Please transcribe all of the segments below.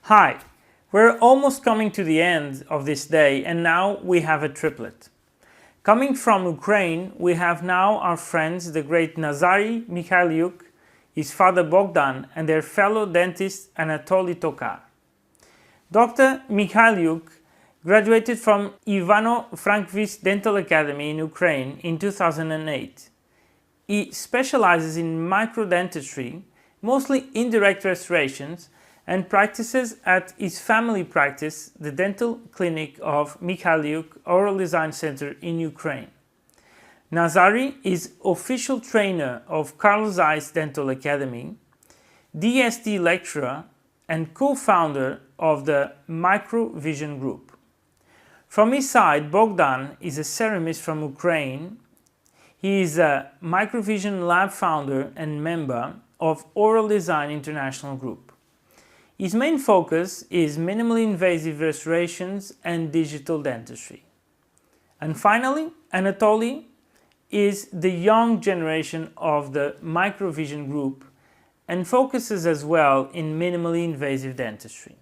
Hi, we're almost coming to the end of this day and now we have a triplet. Coming from Ukraine, we have now our friends, the great Nazary Mikhailyuk, his father Bogdan, and their fellow dentist Anatoly Tokar. Dr. Mikhailyuk graduated from Ivano-Frankivsk Dental Academy in Ukraine in 2008. He specializes in microdentistry, mostly indirect restorations, and practices at his family practice, the dental clinic of Mikhailyuk Oral Design Center in Ukraine. Nazary is official trainer of Carl Zeiss Dental Academy, DSD lecturer, and co-founder of the Microvision Group. From his side, Bogdan is a ceramist from Ukraine. He is a Microvision Lab founder and member of Oral Design International Group. His main focus is minimally invasive restorations and digital dentistry. And finally, Anatoly is the young generation of the Microvision Group and focuses as well in minimally invasive dentistry.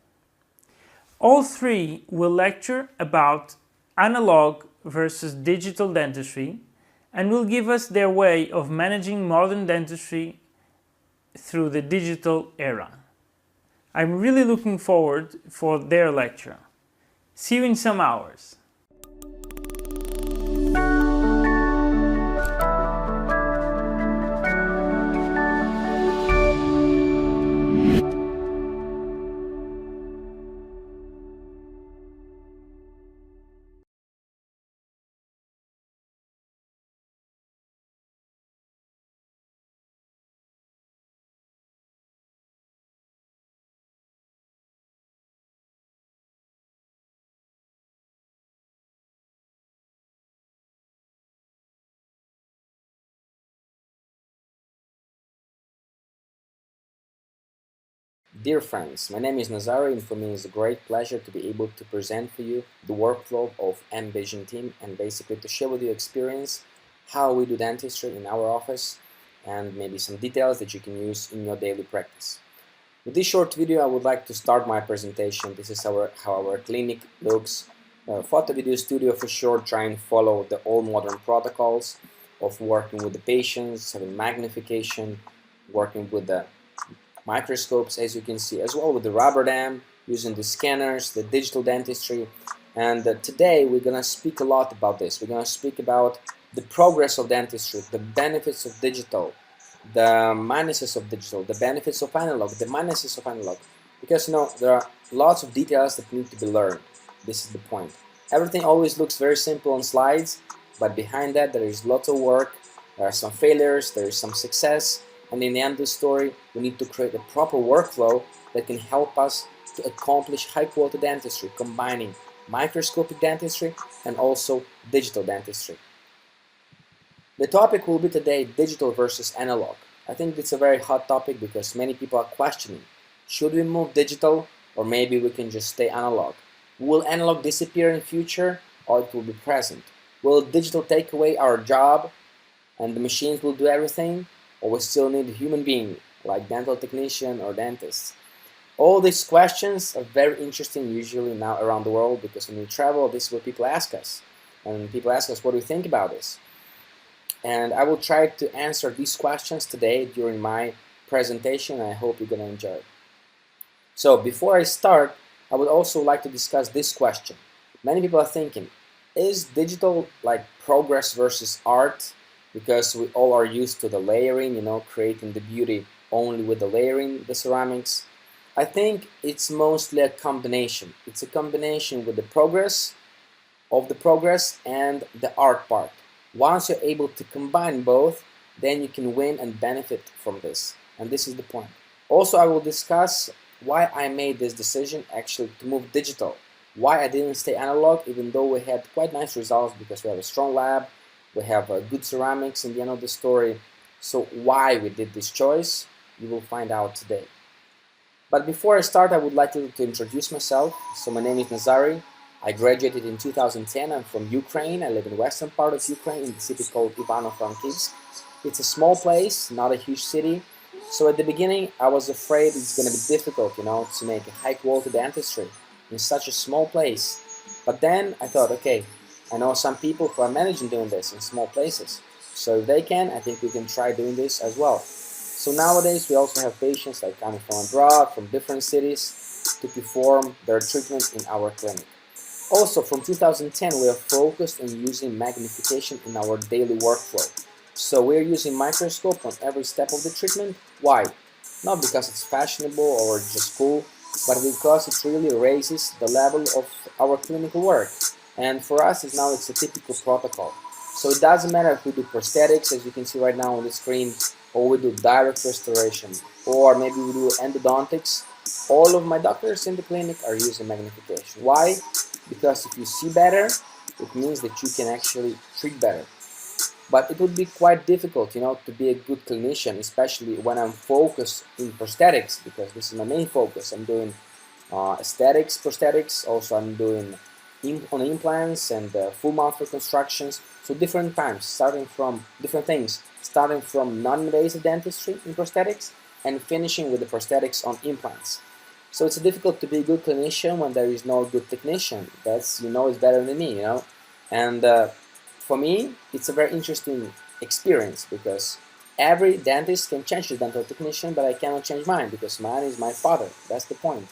All three will lecture about analog versus digital dentistry and will give us their way of managing modern dentistry through the digital era. I'm really looking forward for their lecture. See you in some hours. Dear friends, my name is Nazary and for me it's a great pleasure to be able to present for you the workflow of Vision team and basically to share with you experience how we do dentistry in our office and maybe some details that you can use in your daily practice. With this short video I would like to start my presentation. This is how our clinic looks. Photo video studio for sure, try and follow the all modern protocols of working with the patients, having magnification, working with the microscopes, as you can see, as well with the rubber dam, using the scanners, the digital dentistry. And today we're going to speak a lot about this. We're going to speak about the progress of dentistry, the benefits of digital, the minuses of digital, the benefits of analog, the minuses of analog. Because, there are lots of details that need to be learned. This is the point. Everything always looks very simple on slides, but behind that there is lots of work. There are some failures, there is some success. And in the end of the story, we need to create a proper workflow that can help us to accomplish high-quality dentistry, combining microscopic dentistry and also digital dentistry. The topic will be today digital versus analog. I think it's a very hot topic because many people are questioning, should we move digital or maybe we can just stay analog? Will analog disappear in future or it will be present? Will digital take away our job and the machines will do everything? Or we still need a human being like dental technician or dentist? All these questions are very interesting usually now around the world because when we travel, this is what people ask us. And people ask us, what do you think about this? And I will try to answer these questions today during my presentation. I hope you're going to enjoy it. So before I start, I would also like to discuss this question. Many people are thinking, is digital like progress versus art? Because we all are used to the layering, creating the beauty only with the layering, the ceramics. I think it's mostly a combination. It's a combination with the progress and the art part. Once you're able to combine both, then you can win and benefit from this. And this is the point. Also, I will discuss why I made this decision actually to move digital. Why I didn't stay analog, even though we had quite nice results because we have a strong lab. We have good ceramics in the end of the story. So why we did this choice, you will find out today. But before I start, I would like to introduce myself. So my name is Nazary. I graduated in 2010. I'm from Ukraine. I live in the western part of Ukraine in the city called Ivano-Frankivsk. It's a small place, not a huge city. So at the beginning, I was afraid it's going to be difficult, to make a high-quality dentistry in such a small place. But then I thought, okay, I know some people who are managing doing this in small places. So if they can, I think we can try doing this as well. So nowadays, we also have patients like coming from abroad, from different cities, to perform their treatment in our clinic. Also, from 2010, we are focused on using magnification in our daily workflow. So we're using microscope on every step of the treatment. Why? Not because it's fashionable or just cool, but because it really raises the level of our clinical work. And for us, it's a typical protocol. So it doesn't matter if we do prosthetics, as you can see right now on the screen, or we do direct restoration, or maybe we do endodontics. All of my doctors in the clinic are using magnification. Why? Because if you see better, it means that you can actually treat better. But it would be quite difficult, to be a good clinician, especially when I'm focused in prosthetics, because this is my main focus. I'm doing aesthetics, prosthetics, also I'm doing on implants and full mouth reconstructions. So different times, starting from different things, starting from non-invasive dentistry in prosthetics and finishing with the prosthetics on implants. So it's difficult to be a good clinician when there is no good technician. That's, it's better than me, And for me, it's a very interesting experience because every dentist can change the dental technician, but I cannot change mine because mine is my father. That's the point.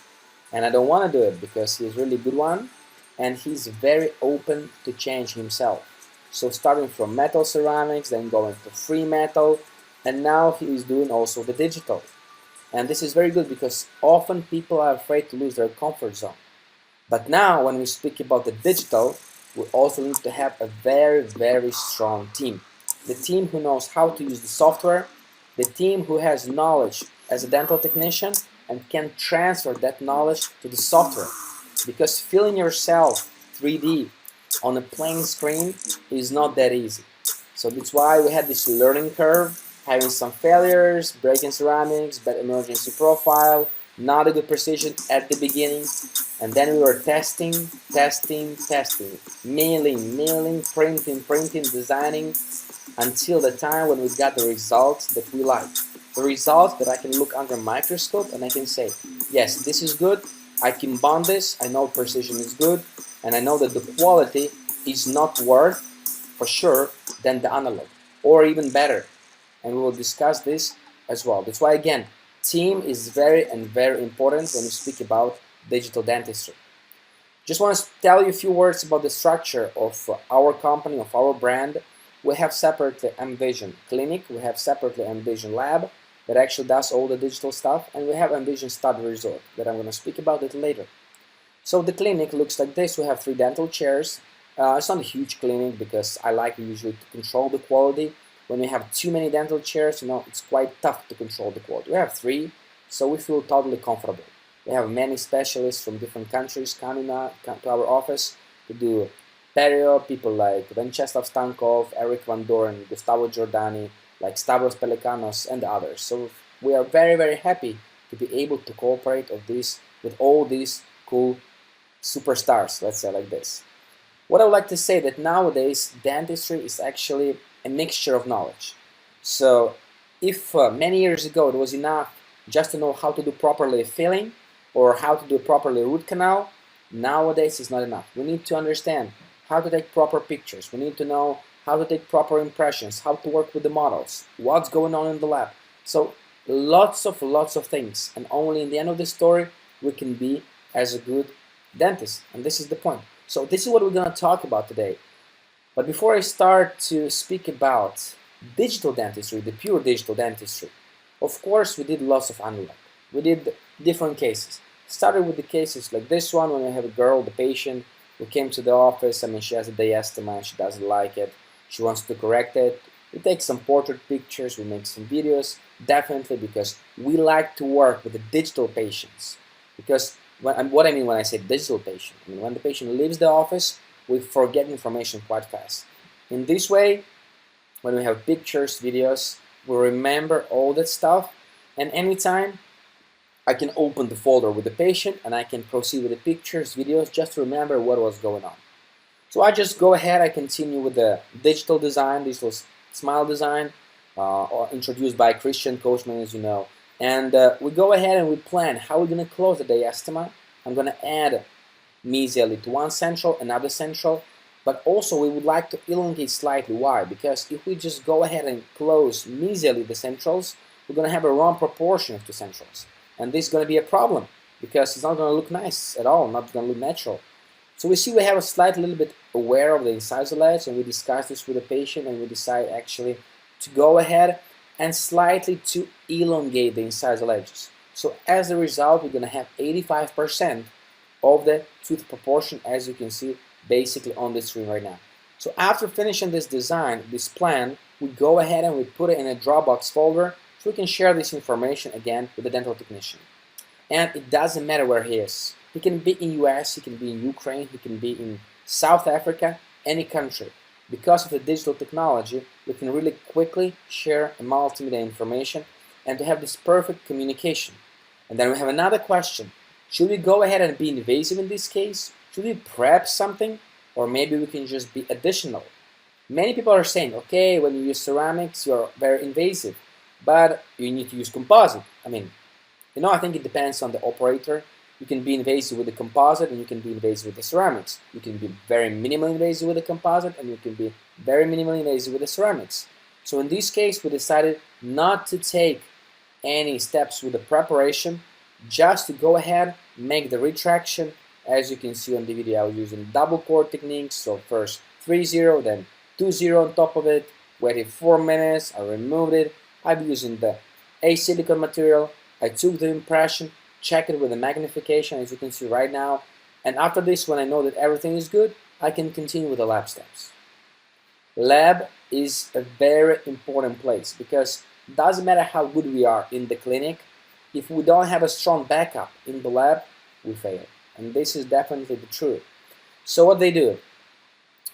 And I don't want to do it because he's really good one and he's very open to change himself. So starting from metal ceramics, then going to free metal, and now he is doing also the digital. And this is very good because often people are afraid to lose their comfort zone. But now when we speak about the digital, we also need to have a very, very strong team. The team who knows how to use the software, the team who has knowledge as a dental technician and can transfer that knowledge to the software. Because feeling yourself 3D on a plain screen is not that easy. So that's why we had this learning curve, having some failures, breaking ceramics, bad emergency profile, not a good precision at the beginning, and then we were testing, milling, printing, designing, until the time when we got the results that we like. The results that I can look under a microscope and I can say, yes, this is good, I can bond this, I know precision is good, and I know that the quality is not worse, for sure, than the analog, or even better. And we will discuss this as well. That's why, again, team is very important when we speak about digital dentistry. Just want to tell you a few words about the structure of our company, of our brand. We have separately Envision Clinic, we have separately Envision Lab that actually does all the digital stuff, and we have Envision Study Resort that I'm going to speak about it later. So the clinic looks like this. We have 3 dental chairs. It's not a huge clinic because I like usually to control the quality. When we have too many dental chairs, it's quite tough to control the quality. We have 3, so we feel totally comfortable. We have many specialists from different countries coming to our office to do perio, people like Venceslav Stankov, Eric Van Doren, Gustavo Giordani, like Stavros Pelikanos, and others. So we are very happy to be able to cooperate with all these cool superstars, let's say like this. What I would like to say that nowadays dentistry is actually a mixture of knowledge. So if many years ago it was enough just to know how to do properly a filling or how to do properly a root canal, nowadays it's not enough. We need to understand how to take proper pictures. We need to know how to take proper impressions, how to work with the models, what's going on in the lab. So lots of things, and only in the end of the story we can be as a good dentist, and this is the point. So this is what we're going to talk about today. But before I start to speak about digital dentistry, the pure digital dentistry, of course we did lots of analog. We did different cases. Started with the cases like this one, when we have a girl, the patient, who came to the office. She has a diastema and she doesn't like it. She wants to correct it. We take some portrait pictures, we make some videos, definitely because we like to work with the digital patients. Because what I mean when I say digital patient, when the patient leaves the office, we forget information quite fast. In this way, when we have pictures, videos, we remember all that stuff, and anytime I can open the folder with the patient and I can proceed with the pictures, videos, just to remember what was going on. So I just go ahead, I continue with the digital design, digital smile design, or introduced by Christian Coachman, as you know. And we go ahead and we plan how we're going to close the diastema. I'm going to add mesially to one central, another central, but also we would like to elongate slightly. Why? Because if we just go ahead and close mesially the centrals, we're going to have a wrong proportion of two centrals. And this is going to be a problem because it's not going to look nice at all, not going to look natural. So we see we have a slight little bit aware of the incisal edge, and we discuss this with the patient, and we decide actually to go ahead and slightly to elongate the incisal edges. So as a result, we're going to have 85% of the tooth proportion, as you can see basically on the screen right now. So after finishing this design, this plan, we go ahead and we put it in a Dropbox folder so we can share this information again with the dental technician. And it doesn't matter where he is. He can be in US, he can be in Ukraine, he can be in South Africa, any country. Because of the digital technology, we can really quickly share a multimedia information and to have this perfect communication. And then we have another question. Should we go ahead and be invasive in this case? Should we prep something? Or maybe we can just be additional? Many people are saying, okay, when you use ceramics, you're very invasive, but you need to use composite. I mean, I think it depends on the operator. You can be invasive with the composite and you can be invasive with the ceramics. You can be very minimally invasive with the composite and you can be very minimally invasive with the ceramics. So in this case, we decided not to take any steps with the preparation, just to go ahead, make the retraction. As you can see on the video, I was using double core techniques. So first 3-0, then 2-0 on top of it, waited 4 minutes, I removed it. I'm using the silicone material. I took the impression, check it with a magnification, as you can see right now. And after this, when I know that everything is good, I can continue with the lab steps. Lab is a very important place because it doesn't matter how good we are in the clinic, if we don't have a strong backup in the lab, we fail. And this is definitely the truth. So what they do?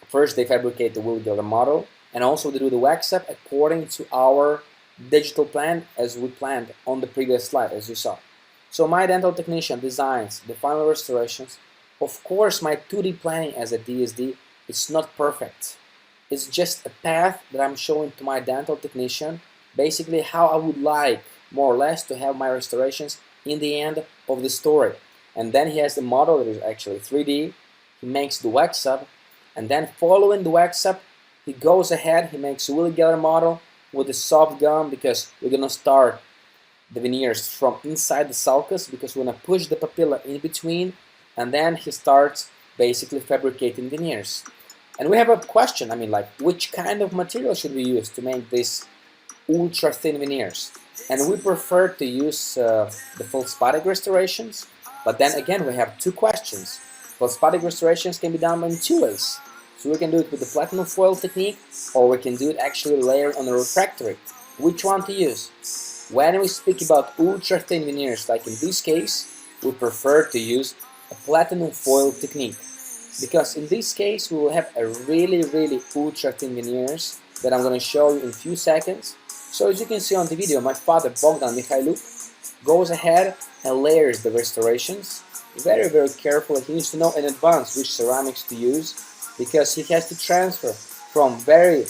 First, they fabricate the wheel model, and also they do the wax up according to our digital plan as we planned on the previous slide, as you saw. So my dental technician designs the final restorations. Of course, my 2D planning as a DSD is not perfect. It's just a path that I'm showing to my dental technician, basically how I would like, more or less, to have my restorations in the end of the story. And then he has the model that is actually 3D. He makes the wax up, and then following the wax up, he goes ahead, he makes a Willy Geller model with the soft gum, because we're gonna start the veneers from inside the sulcus, because we're gonna push the papilla in between, and then he starts basically fabricating veneers. And we have a question, I mean, like, which kind of material should we use to make these ultra thin veneers? And we prefer to use the feldspathic restorations, but then again we have two questions. Feldspathic restorations can be done in two ways. So we can do it with the platinum foil technique, or we can do it actually layered on a refractory. Which one to use? When we speak about ultra thin veneers, like in this case, we prefer to use a platinum foil technique, because in this case we will have a really ultra thin veneers that I'm going to show you in a few seconds. So as you can see on the video, my father Bogdan Mikhailuk goes ahead and layers the restorations very carefully. He needs to know in advance which ceramics to use, because he has to transfer from very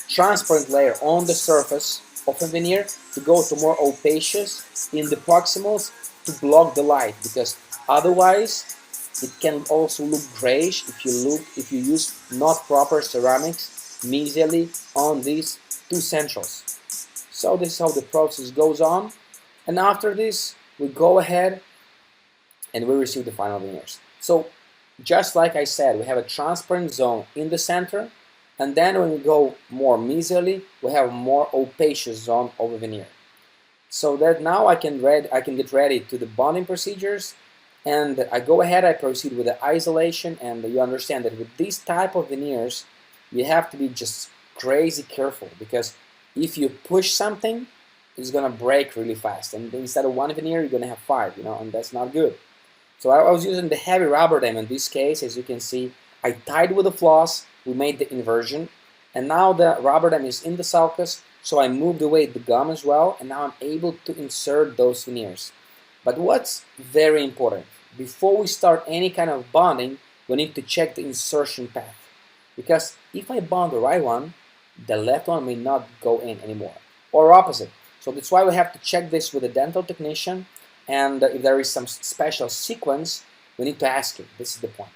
transparent layer on the surface of a veneer to go to more opacious in the proximals to block the light, because otherwise it can also look grayish if you use not proper ceramics mesially on these two centrals. So this is how the process goes on, and after this we go ahead and we receive the final veneers. So just like I said, we have a transparent zone in the center, and then when we go more mesially, we have a more opacious zone of a veneer. So that now I can get ready to the bonding procedures, and I go ahead, I proceed with the isolation, and you understand that with these type of veneers, you have to be just crazy careful, because if you push something, it's gonna break really fast, and instead of one veneer, you're gonna have 5, and that's not good. So I was using the heavy rubber dam in this case. As you can see, I tied with the floss, we made the inversion, and now the rubber dam is in the sulcus, so I moved away the gum as well, and now I'm able to insert those veneers. But what's very important, before we start any kind of bonding, we need to check the insertion path, because if I bond the right one, the left one may not go in anymore. or opposite. So that's why we have to check this with a dental technician, and if there is some special sequence, we need to ask him. This is the point.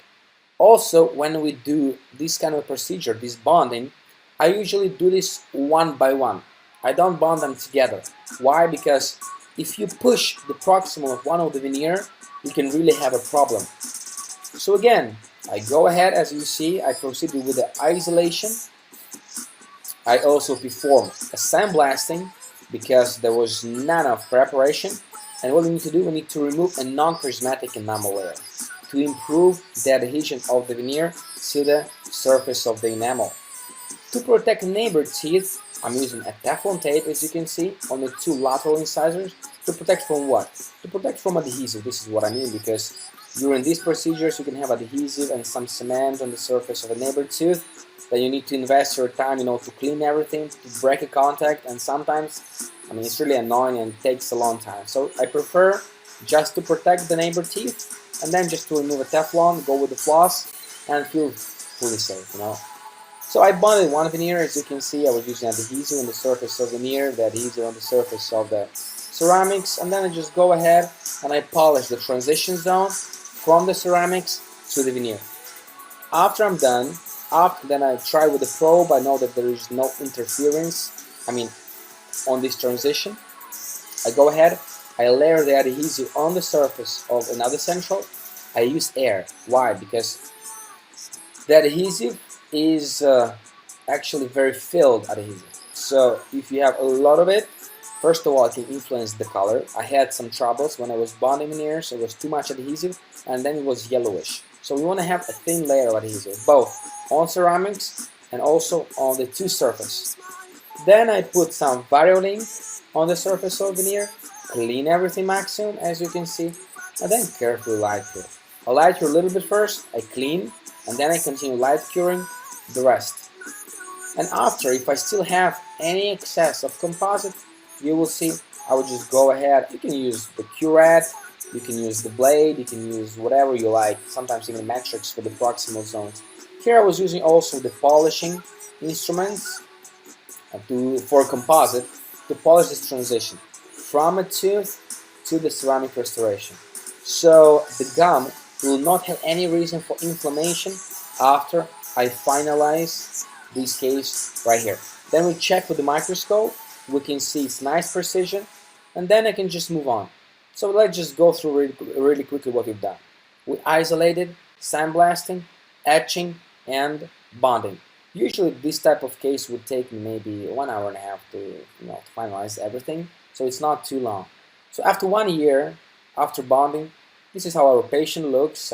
Also, when we do this kind of procedure, this bonding, I usually do this one by one. I don't bond them together. Why? Because if you push the proximal of one of the veneer, you can really have a problem. So again, I go ahead, as you see, I proceeded with the isolation. I also perform a sandblasting because there was none of preparation. And what we need to do, we need to remove a non-prismatic enamel layer to improve the adhesion of the veneer to the surface of the enamel. To protect neighbor teeth, I'm using a Teflon tape, as you can see, on the two lateral incisors. To protect from what? To protect from adhesive. This is what I mean, because during these procedures you can have adhesive and some cement on the surface of a neighbor tooth. Then you need to invest your time, to clean everything, to break a contact, and sometimes, it's really annoying and takes a long time. So I prefer just to protect the neighbor teeth, and then just to remove a Teflon, go with the floss, and feel fully safe, So I bonded one veneer. As you can see, I was using adhesive on the surface of the veneer, the adhesive on the surface of the ceramics, and then I just go ahead and I polish the transition zone from the ceramics to the veneer. After I'm done, then I try with the probe. I know that there is no interference, on this transition. I go ahead, I layer the adhesive on the surface of another central. I use air. Why? Because the adhesive is actually very filled adhesive. So if you have a lot of it, first of all, it can influence the color. I had some troubles when I was bonding veneers. It was too much adhesive, and then it was yellowish. So we want to have a thin layer of adhesive, both on ceramics and also on the two surfaces. Then I put some Variolink on the surface of veneer, clean everything maximum, as you can see, and then carefully light cure. I light cure a little bit first, I clean, and then I continue light curing the rest. And after, if I still have any excess of composite, you will see I will just go ahead. You can use the curette, you can use the blade, you can use whatever you like, sometimes even metrics for the proximal zones. Here I was using also the polishing instruments for composite to polish this transition from a tooth to the ceramic restoration. So the gum will not have any reason for inflammation after I finalize this case right here. Then we check with the microscope. We can see it's nice precision, and then I can just move on. So let's just go through really quickly what we've done. We isolated, sandblasting, etching, and bonding. Usually this type of case would take me maybe 1.5 hours to finalize everything, so it's not too long. So after 1 year, after bonding, this is how our patient looks.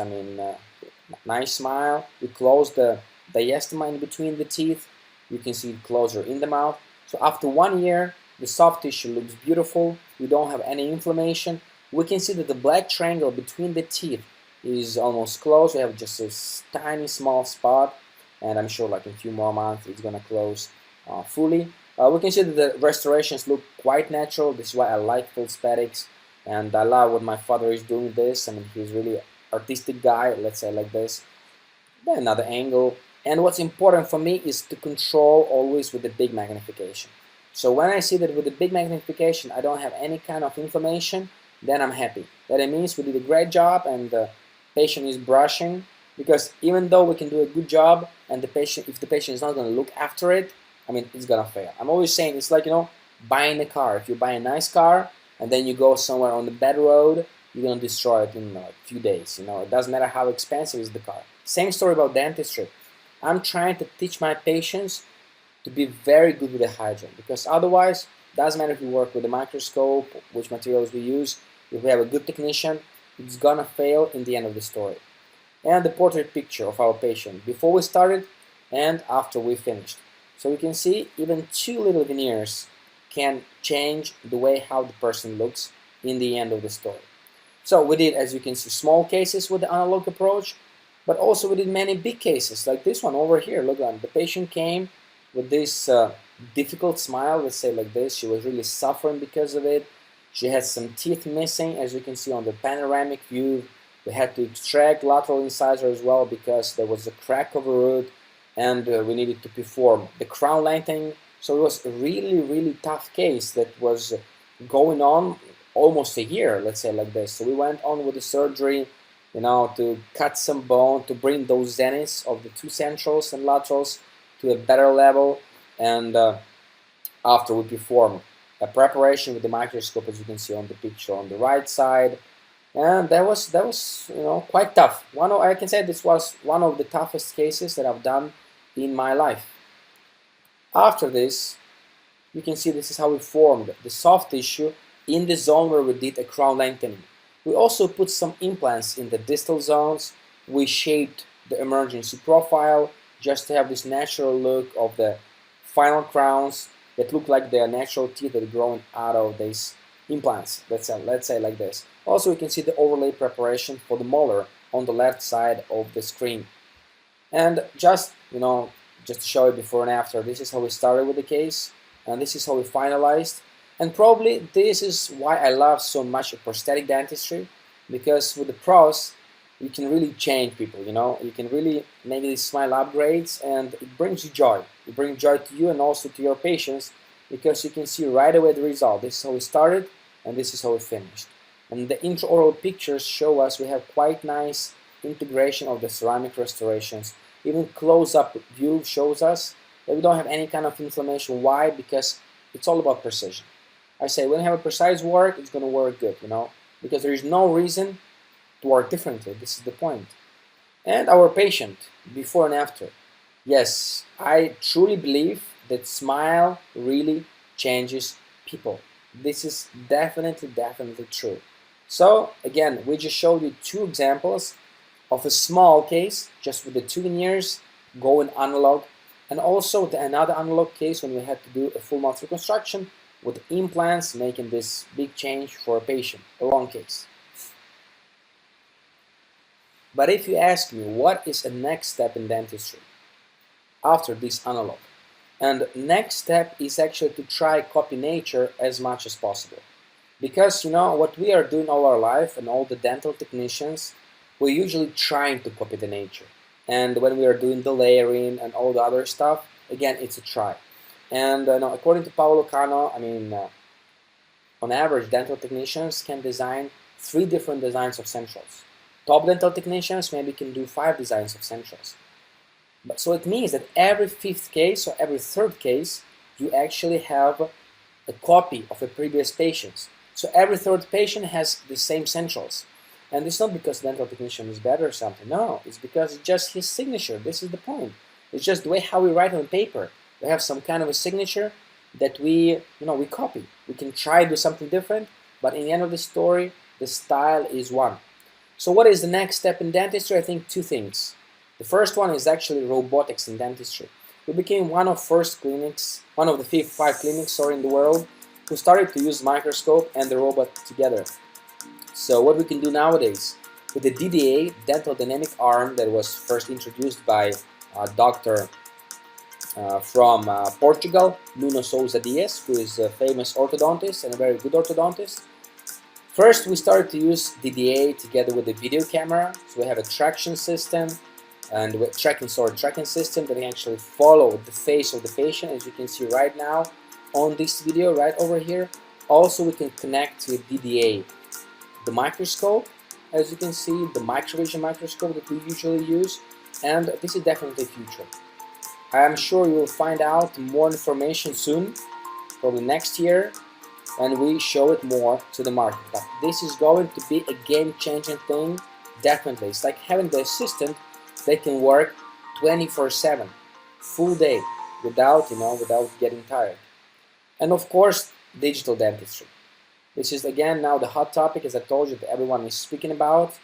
Nice smile. We close the diastema in between the teeth. You can see it closer in the mouth. So after 1 year, the soft tissue looks beautiful. We don't have any inflammation. We can see that the black triangle between the teeth is almost closed. We have just a tiny small spot, and I'm sure like in a few more months it's gonna close fully. We can see that the restorations look quite natural. This is why I like full aesthetics, and I love what my father is doing with this. He's really artistic guy, let's say like this. Then another angle. And what's important for me is to control always with the big magnification. So when I see that with the big magnification I don't have any kind of inflammation, then I'm happy. That it means we did a great job and the patient is brushing, because even though we can do a good job and if the patient is not going to look after it, it's going to fail. I'm always saying it's like, buying a car. If you buy a nice car and then you go somewhere on the bad road, you're going to destroy it in a few days. It doesn't matter how expensive is the car. Same story about dentistry. I'm trying to teach my patients to be very good with the hygiene, because otherwise, doesn't matter if we work with a microscope, which materials we use, if we have a good technician, it's gonna fail in the end of the story. And the portrait picture of our patient before we started and after we finished. So we can see even 2 little veneers can change the way how the person looks in the end of the story. So we did, as you can see, small cases with the analog approach, but also we did many big cases, like this one over here. Look at the patient came with this difficult smile, let's say like this. She was really suffering because of it. She had some teeth missing, as you can see on the panoramic view. We had to extract lateral incisor as well because there was a crack of a root, and we needed to perform the crown lengthening. So it was a really tough case that was going on almost a year, let's say like this. So we went on with the surgery, you know, to cut some bone, to bring those zeniths of the two centrals and laterals to a better level. And after we performed a preparation with the microscope, as you can see on the picture on the right side, and that was you know, quite tough. I can say this was one of the toughest cases that I've done in my life. After this, you can see this is how we formed the soft tissue in the zone where we did a crown lengthening. We also put some implants in the distal zones. We shaped the emergency profile just to have this natural look of the final crowns that look like they are natural teeth that are growing out of these implants. Let's say like this. Also, you can see the overlay preparation for the molar on the left side of the screen. And just, you know, just to show you before and after, this is how we started with the case, and this is how we finalized. And probably this is why I love so much prosthetic dentistry, because with the pros, you can really change people, you know, you can really make these smile upgrades, and it brings you joy. It brings joy to you and also to your patients, because you can see right away the result. This is how we started, and this is how we finished. And the intraoral pictures show us we have quite nice integration of the ceramic restorations. Even close-up view shows us that we don't have any kind of inflammation. Why? Because it's all about precision. I say when you have a precise work, it's going to work good, you know, because there is no reason to work differently. This is the point. And our patient, before and after. Yes, I truly believe that smile really changes people. This is definitely true. So again, we just showed you two examples of a small case, just with the two veneers going analog, and also another analog case when we had to do a full mouth reconstruction with implants, making this big change for a patient, a long case. But if you ask me what is the next step in dentistry after this analog, and next step is actually to try copy nature as much as possible. Because, you know, what we are doing all our life, and all the dental technicians, we're usually trying to copy the nature. And when we are doing the layering and all the other stuff, again, it's a try. And no, according to Paolo Cano, I mean, on average, dental technicians can design 3 different designs of centrals. Top dental technicians maybe can do 5 designs of centrals. But so it means that every 5th case or every 3rd case, you actually have a copy of a previous patient. So every 3rd patient has the same centrals. And it's not because the dental technician is better or something. No, it's because it's just his signature. This is the point. It's just the way how we write on paper. We have some kind of a signature that we copy. We can try to do something different, but in the end of the story, the style is one. So what is the next step in dentistry? I think 2 things. The first one is actually robotics in dentistry. We became one of the 5 clinics in the world who started to use microscope and the robot together. So what we can do nowadays with the DDA, dental dynamic arm, that was first introduced by a doctor from Portugal, Nuno Sousa Dias, who is a famous orthodontist and a very good orthodontist. First, we started to use DDA together with the video camera. So we have a traction system and tracking system that can actually follow the face of the patient, as you can see right now on this video right over here. Also, we can connect with DDA the microscope, as you can see, the microvision microscope that we usually use, and this is definitely the future. I am sure you will find out more information soon, probably next year, when we show it more to the market. But this is going to be a game-changing thing, definitely. It's like having the assistant that can work 24/7, full day, without getting tired. And of course, digital dentistry. This is again now the hot topic, as I told you, that everyone is speaking about.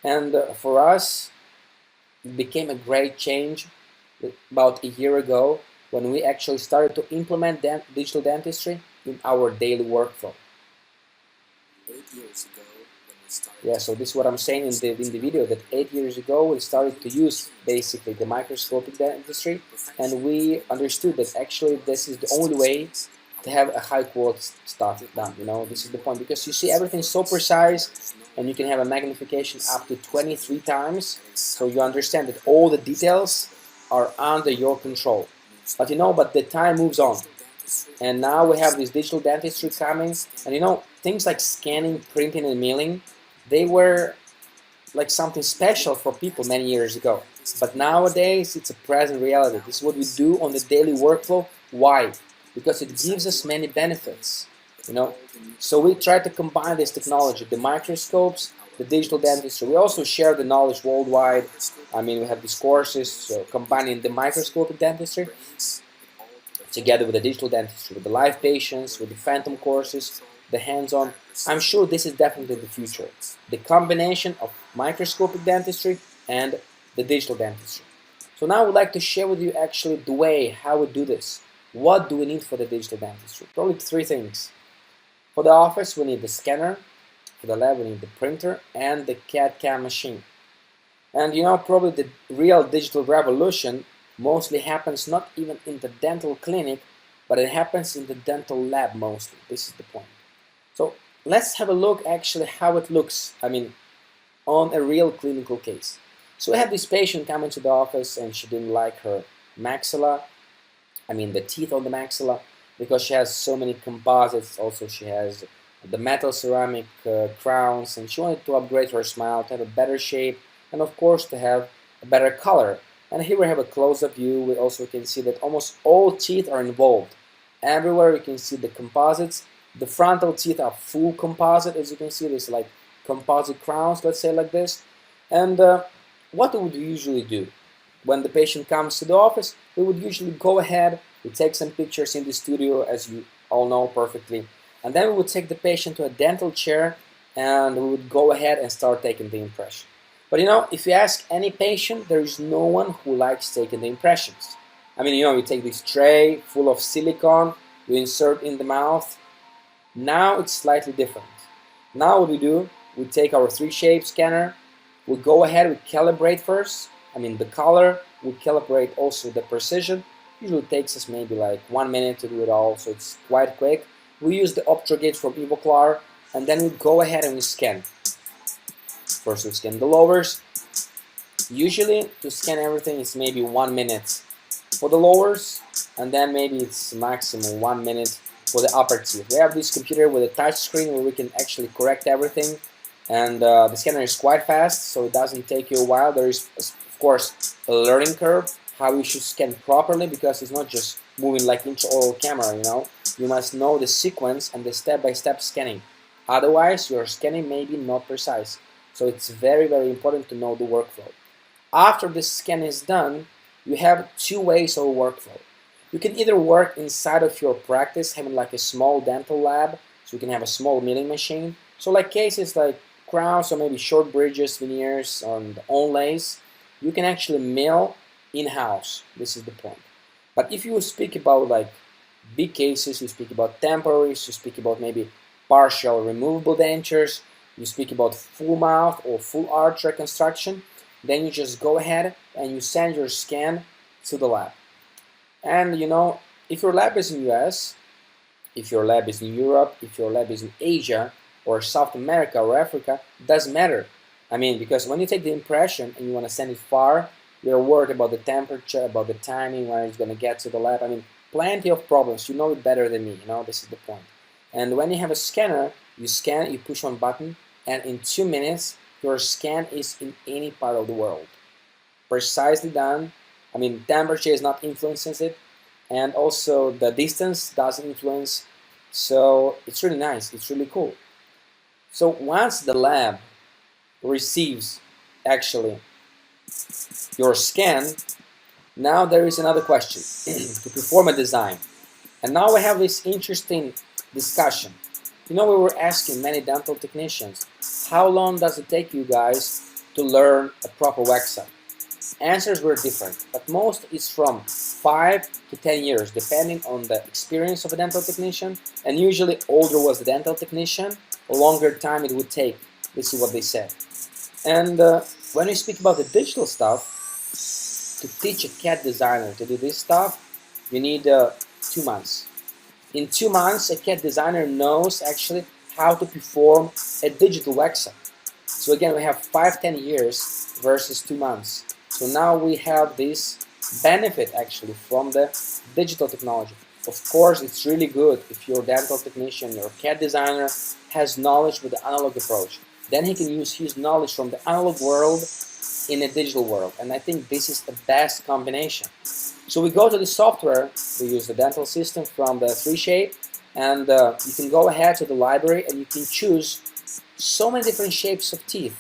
And for us, it became a great change about a year ago when we actually started to implement digital dentistry in our daily workflow. 8 years ago, when we started. Yeah, so this is what I'm saying in the video, that 8 years ago we started to use basically the microscopic dentistry, and we understood that actually this is the only way to have a high quality stuff done. This is the point, because you see everything so precise, and you can have a magnification up to 23 times, so you understand that all the details are under your control. But the time moves on. And now we have this digital dentistry coming, and you know, things like scanning, printing, and milling, they were like something special for people many years ago. But nowadays, it's a present reality. This is what we do on the daily workflow. Why? Because it gives us many benefits, you know. So we try to combine this technology, the microscopes, the digital dentistry. We also share the knowledge worldwide. I mean, we have these courses, so combining the microscopic dentistry together with the digital dentistry, with the live patients, with the phantom courses, the hands-on. I'm sure this is definitely the future. The combination of microscopic dentistry and the digital dentistry. So now I would like to share with you actually the way how we do this. What do we need for the digital dentistry? Probably three things. For the office, we need the scanner. For the lab, we need the printer and the CAD/CAM machine. And you know, probably the real digital revolution mostly happens not even in the dental clinic, but it happens in the dental lab mostly. This is the point. So let's have a look actually how it looks, I mean, on a real clinical case. So we have this patient coming to the office and she didn't like her maxilla, I mean the teeth on the maxilla, because she has so many composites. Also she has the metal ceramic crowns, and she wanted to upgrade her smile to have a better shape and of course to have a better color. And here we have a close-up view. We also can see that almost all teeth are involved. Everywhere you can see the composites. The frontal teeth are full composite, as you can see. There's like composite crowns, let's say like this. And what would we usually do? When the patient comes to the office, we would usually go ahead, we take some pictures in the studio, as you all know perfectly. And then we would take the patient to a dental chair and we would go ahead and start taking the impression. But you know, if you ask any patient, there is no one who likes taking the impressions. I mean, you know, you take this tray full of silicone, you insert in the mouth. Now it's slightly different. Now what we do, we take our 3-shape scanner, we go ahead, we calibrate first, I mean the color, we calibrate also the precision. Usually it takes us maybe like 1 minute to do it all, so it's quite quick. We use the opto gauge from Evoclar, and then we go ahead and we scan. First we scan the lowers. Usually to scan everything it's maybe 1 minute for the lowers, and then maybe it's maximum 1 minute for the upper teeth. We have this computer with a touch screen where we can actually correct everything, and the scanner is quite fast, so it doesn't take you a while. There is of course a learning curve how you should scan properly, because it's not just moving like intraoral camera, you know. You must know the sequence and the step-by-step scanning. Otherwise your scanning may be not precise. So it's very, very important to know the workflow. After the scan is done, you have two ways of workflow. You can either work inside of your practice, having like a small dental lab, so you can have a small milling machine. So like cases like crowns or maybe short bridges, veneers, and onlays, you can actually mill in-house. This is the point. But if you speak about like big cases, you speak about temporaries, you speak about maybe partial removable dentures, you speak about full mouth or full arch reconstruction, then you just go ahead and you send your scan to the lab. And you know, if your lab is in US, if your lab is in Europe, if your lab is in Asia or South America or Africa, it doesn't matter. I mean, because when you take the impression and you want to send it far, you're worried about the temperature, about the timing, when it's going to get to the lab. I mean, plenty of problems. You know it better than me, you know, this is the point. And when you have a scanner, you scan, you push one button, and in 2 minutes, your scan is in any part of the world. Precisely done. I mean, temperature is not influencing it, and also the distance doesn't influence. So it's really nice. It's really cool. So once the lab receives actually your scan, now there is another question to perform a design. And now we have this interesting discussion. You know, we were asking many dental technicians, how long does it take you guys to learn a proper wax up? Answers were different, but most is from 5 to 10 years, depending on the experience of a dental technician. And usually older was the dental technician, a longer time it would take. This is what they said. And when we speak about the digital stuff, to teach a CAD designer to do this stuff, you need 2 months. In 2 months, a CAD designer knows actually how to perform a digital wax up. So again, we have 5-10 years versus 2 months. So now we have this benefit actually from the digital technology. Of course, it's really good if your dental technician, your CAD designer has knowledge with the analog approach. Then he can use his knowledge from the analog world in a digital world. And I think this is the best combination. So we go to the software, we use the dental system from the 3Shape, and you can go ahead to the library and you can choose so many different shapes of teeth.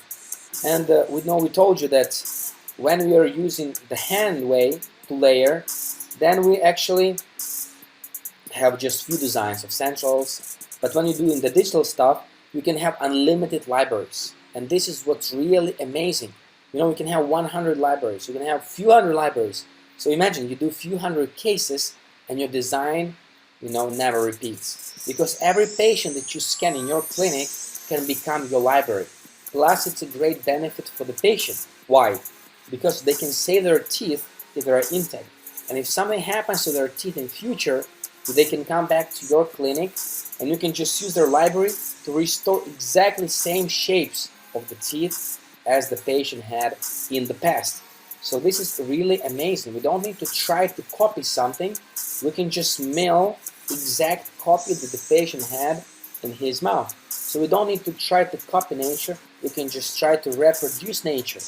And we told you that when we are using the hand way to layer, then we actually have just few designs of centrals. But when you do in the digital stuff, you can have unlimited libraries. And this is what's really amazing. You know, you can have 100 libraries, you can have few hundred libraries. So imagine you do few hundred cases and your design, you know, never repeats. Because every patient that you scan in your clinic can become your library. Plus, it's a great benefit for the patient. Why? Because they can save their teeth if they are intact. And if something happens to their teeth in future, they can come back to your clinic and you can just use their library to restore exactly same shapes of the teeth as the patient had in the past. So this is really amazing. We don't need to try to copy something. We can just mill exact copy that the patient had in his mouth. So we don't need to try to copy nature. We can just try to reproduce nature.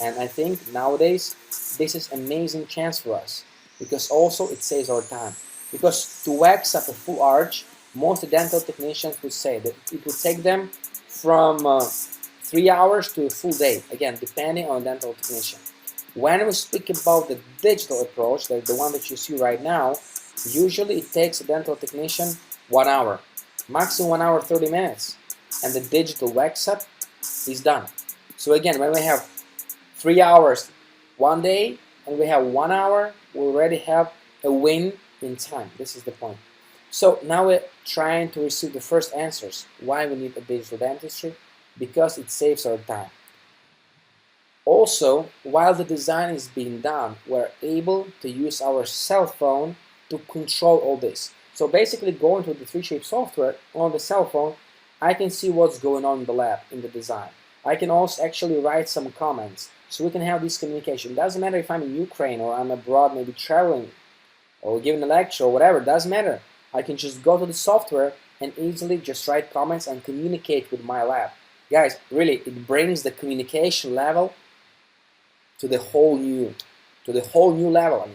And I think nowadays this is an amazing chance for us, because also it saves our time. Because to wax up a full arch, most dental technicians would say that it would take them from 3 hours to a full day, again, depending on the dental technician. When we speak about the digital approach, like the one that you see right now, usually it takes a dental technician 1 hour, maximum 1 hour 30 minutes, and the digital wax up is done. So again, when we have 3 hours one day and we have 1 hour, we already have a win in time. This is the point. So now we're trying to receive the first answers. Why we need a digital dentistry? Because it saves our time. Also, while the design is being done, we're able to use our cell phone to control all this. So basically, going to the 3Shape software on the cell phone, I can see what's going on in the lab, in the design. I can also actually write some comments, so we can have this communication. It doesn't matter if I'm in Ukraine or I'm abroad, maybe traveling or giving a lecture or whatever, it doesn't matter. I can just go to the software and easily just write comments and communicate with my lab. Guys, really, it brings the communication level to the whole new level,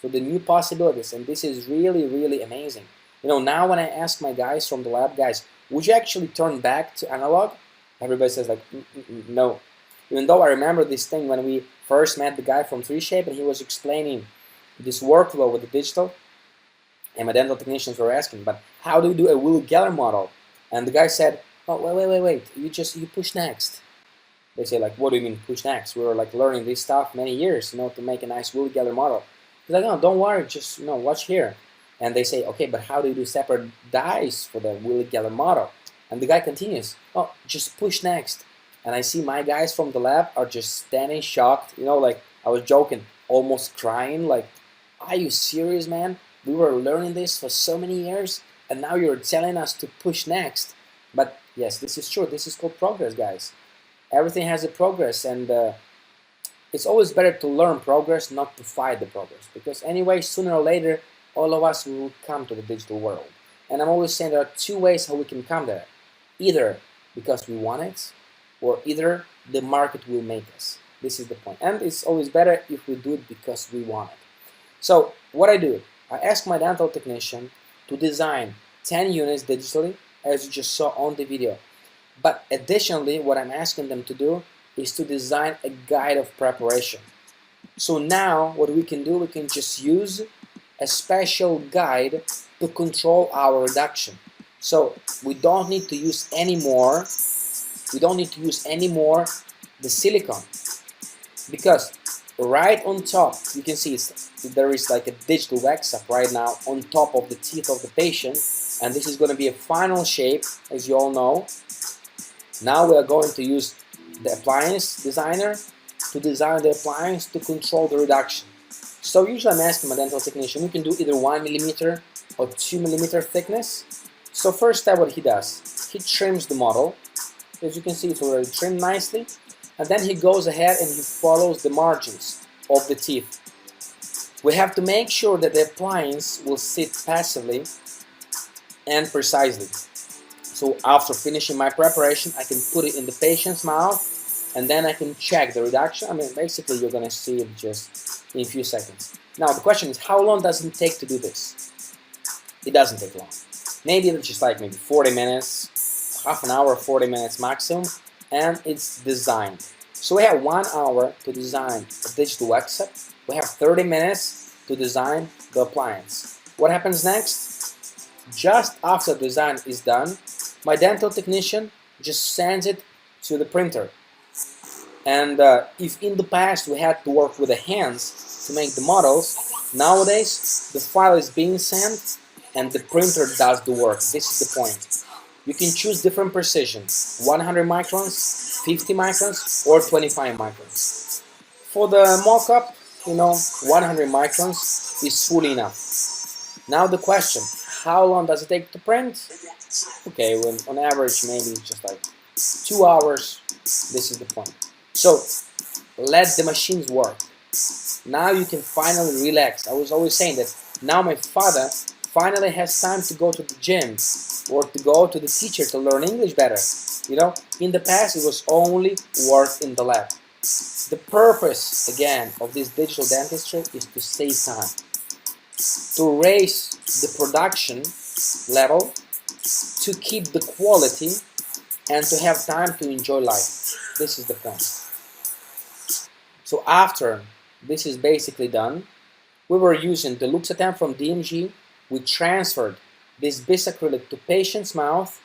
to the new possibilities, and this is really, really amazing. You know, now when I ask my guys from the lab, guys, would you actually turn back to analog? Everybody says like, no. Even though I remember this thing when we first met the guy from 3Shape and he was explaining this workflow with the digital, and my dental technicians were asking, but how do you do a Willy Geller model? And the guy said, oh, wait, you push next. They say like, what do you mean push next? We were like learning this stuff many years, to make a nice Willy Geller model. He's like, no, don't worry, just watch here. And they say, okay, but how do you do separate dies for the Willy Geller model? And the guy continues, oh, just push next. And I see my guys from the lab are just standing shocked, like I was joking, almost crying, like, are you serious, man? We were learning this for so many years, and now you're telling us to push next. But yes, this is true. This is called progress, guys. Everything has a progress, and it's always better to learn progress, not to fight the progress. Because anyway, sooner or later, all of us will come to the digital world. And I'm always saying there are two ways how we can come there. Either because we want it, or either the market will make us. This is the point. And it's always better if we do it because we want it. So what I do, I ask my dental technician to design 10 units digitally, as you just saw on the video. But additionally, what I'm asking them to do is to design a guide of preparation. So now what we can do, we can just use a special guide to control our reduction. So we don't need to use anymore the silicone, because right on top you can see there is like a digital wax up right now on top of the teeth of the patient, and this is going to be a final shape, as you all know. Now we are going to use the appliance designer to design the appliance to control the reduction. So usually I'm asking my dental technician, you can do either 1 mm or 2 mm thickness. So first step, what he does, he trims the model. As you can see, it's already trimmed nicely. And then he goes ahead and he follows the margins of the teeth. We have to make sure that the appliance will sit passively and precisely. So after finishing my preparation, I can put it in the patient's mouth and then I can check the reduction. I mean, basically you're going to see it just in a few seconds. Now the question is, how long does it take to do this? It doesn't take long. Maybe it's just like maybe 40 minutes, half an hour, 40 minutes maximum, and it's designed. So we have 1 hour to design a digital except. We have 30 minutes to design the appliance. What happens next? Just after design is done, my dental technician just sends it to the printer. And if in the past we had to work with the hands to make the models, nowadays the file is being sent and the printer does the work. This is the point. You can choose different precision, 100 microns, 50 microns, or 25 microns. For the mock-up, 100 microns is fully enough. Now the question, how long does it take to print? Okay, well, on average maybe just like 2 hours. This is the point. So let the machines work. Now you can finally relax. I was always saying that now my father finally has time to go to the gym or to go to the teacher to learn English better. In the past it was only work in the lab. The purpose, again, of this digital dentistry is to save time, to raise the production level, to keep the quality, and to have time to enjoy life. This is the point. So after this is basically done, we were using the Luxatem from DMG. We transferred this bisacrylic to patient's mouth.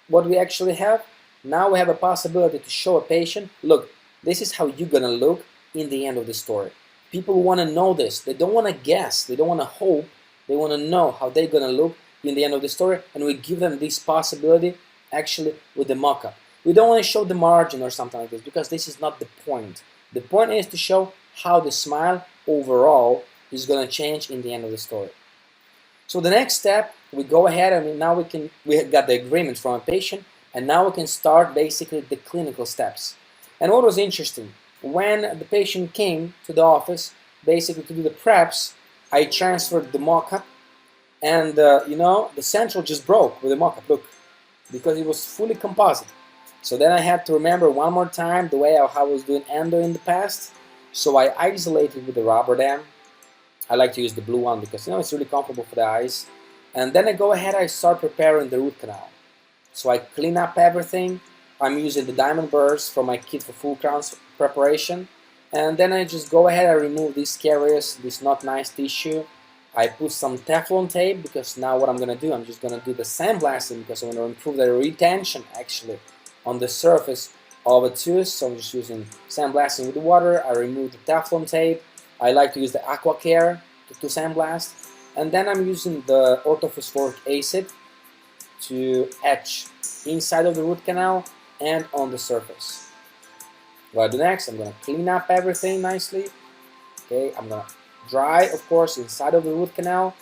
What we actually have, now we have a possibility to show a patient, look, this is how you're gonna look in the end of the story. People want to know this. They don't want to guess. They don't want to hope. They want to know how they're gonna look in the end of the story, and we give them this possibility actually with the mock-up. We don't want to show the margin or something like this because this is not the point. The point is to show how the smile overall is going to change in the end of the story. So the next step, we go ahead and now we got the agreement from a patient, and now we can start basically the clinical steps. And what was interesting, when the patient came to the office basically to do the preps, I transferred the mock-up, and the central just broke with the mock-up, look, because it was fully composite. So then I had to remember one more time the way I was doing endo in the past. So I isolated with the rubber dam. I like to use the blue one because it's really comfortable for the eyes. And then I go ahead, I start preparing the root canal. So I clean up everything. I'm using the diamond burrs from my kit for full crown preparation. And then I just go ahead and remove these carriers, this not nice tissue. I put some Teflon tape because now what I'm going to do, I'm just going to do the sandblasting because I want to improve the retention actually on the surface of a tooth. So I'm just using sandblasting with the water. I remove the Teflon tape. I like to use the Aqua Care to sandblast. And then I'm using the orthophosphoric acid to etch inside of the root canal and on the surface. What I do next, I'm going to clean up everything nicely. Okay, I'm going to dry, of course, inside of the root canal.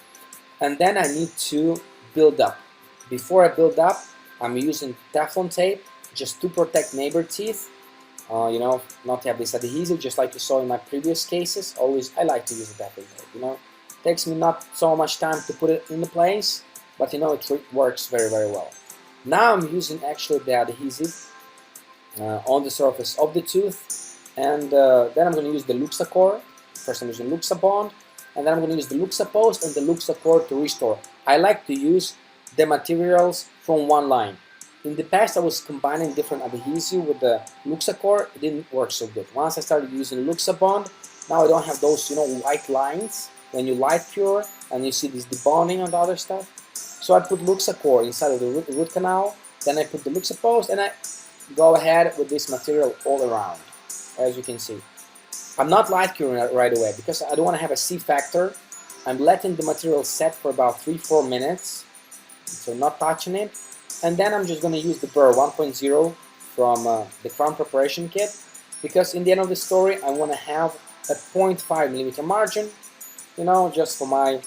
And then I need to build up. Before I build up, I'm using Teflon tape just to protect neighbor teeth. Not to have this adhesive, just like you saw in my previous cases. Always, I like to use the Teflon tape, Takes me not so much time to put it in place, but it works very, very well. Now I'm using actually the adhesive on the surface of the tooth, and then I'm going to use the Luxacore. First I'm using Luxabond, and then I'm going to use the Luxapost and the Luxacore to restore. I like to use the materials from one line. In the past I was combining different adhesive with the Luxacore. It didn't work so good. Once I started using Luxabond, now I don't have those white lines when you light cure and you see this debonding on the other stuff. So I put Luxacore inside of the root canal, then I put the Luxapost, and I go ahead with this material all around, as you can see. I'm not light curing right away because I don't want to have a C factor. I'm letting the material set for about 3-4 minutes, so not touching it. And then I'm just going to use the burr 1.0 from the crown preparation kit, because in the end of the story I want to have a 0.5mm margin, just for my